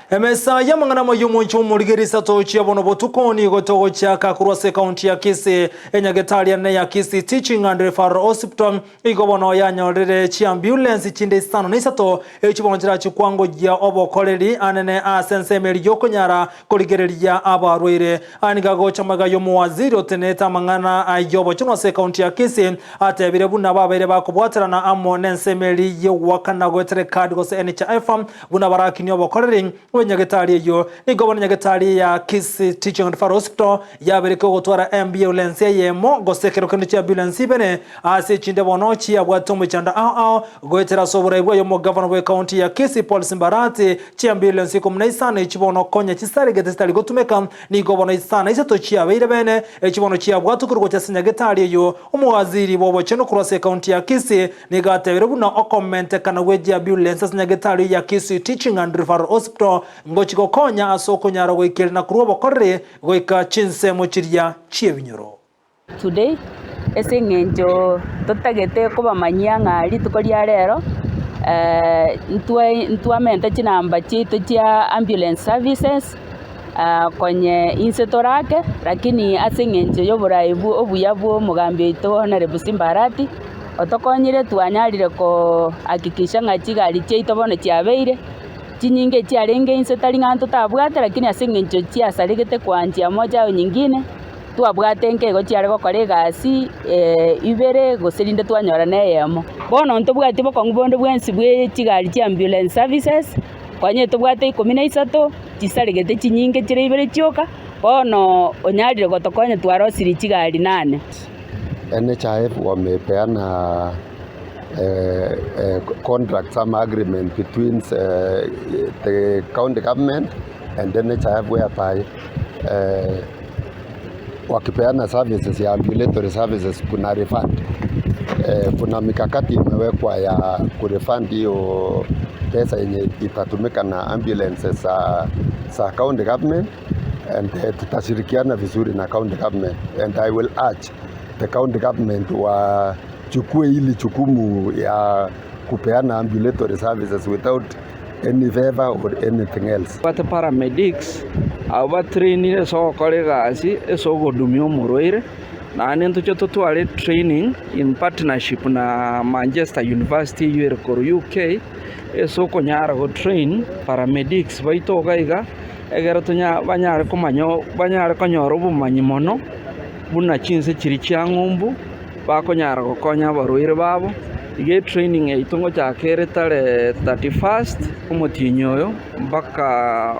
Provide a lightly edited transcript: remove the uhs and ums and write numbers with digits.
Emesa ya mangana mayumunchu murigerisa tochi abono botukoni gotogo chaka kurwase county ya Kisii enyagetari ne ya Kisii Teaching and Referral Hospital igobono ya nyorere chi ambulance chinde sano nisato echibonjira chikwango ya obokoreri anene asensemeri yokonyara kurigereria abarwire anigago chamaga yo muwaziri oteneta mangana ayobo chunwase county ya Kisii atebire buna babere bakubwaterana amo nensemeri yo wakana gotere card gose NHIF buna barakini obokoreri nyagetari yo igobona nyagetari ya Kisii Teaching and Referral Hospital yabereko gotwara ambulance yemo gosekero kende cha ambulance bene ase chinde bonochi ya bwatombe chanda goetera sobora ibwa yo mo governor we county ya Kisii Paul Simbarati chi ambulance komna isana ichibono konya chisare getestari gotumeka ni gobona isana iseto chi abeire bene ichibono chi abwatukuru gocha nyagetari yo umuwaziri bobo cheno kurase county ya Kisii ni gatebere buna okommente kana weji ambulance nyagetari ya Kisii Teaching and Referral Hospital ngochiko konya asoko nyaro goikere na kurobo korre goika chinse mochiria chiebinyoro. Today esengenjo totagete kuba manyanga ali tukoria rero ntwamente chinamba chitu chia ambulance services kwenye insetorake lakini asengenjo yoburaibu obuyabu mugambi ito na Simbarati otokonyire twanyarire ko hakikisha ngachigali cheito bono chiabeire chinyinge chiarenge insetari nganto tabwate lakini asengenjo chiasaregete kwa njia moja au nyingine twabwate nkego chiare gokora egasi ibere goserinde twanyora neyemo bono ntobwate bokongobondo bwensi bwe chigali chi ambulance services kwanye tobwate 13 chisaregete chinyinge chire ibere chioka bono onyarire gotokonya twarosiri chigali 8. NHIF wamepeana contract, some agreement between the county government and NHIF whereby wakipeana services ya ambulatory services kuna refund. Kuna mikakati imewekwa ya kurefund hiyo pesa yenye itatumika na ambulances za county government, and tutashirikiana vizuri na county government, and I will urge the county government wachukue hili jukumu ya kupeana ambulatory services without any favor or anything else. But paramedics aba training so kolegasi so godumio murwire na nento twale training in partnership na Manchester University UK so konyara go train paramedics baito gaiga egera tunya banyare kumanyo banyare konyoro bumanyi mono buna chinse chiri cyangumbu bakonyara gokonya barwire babo ige training itungo cha kere tare 31st umutinyoyo mpaka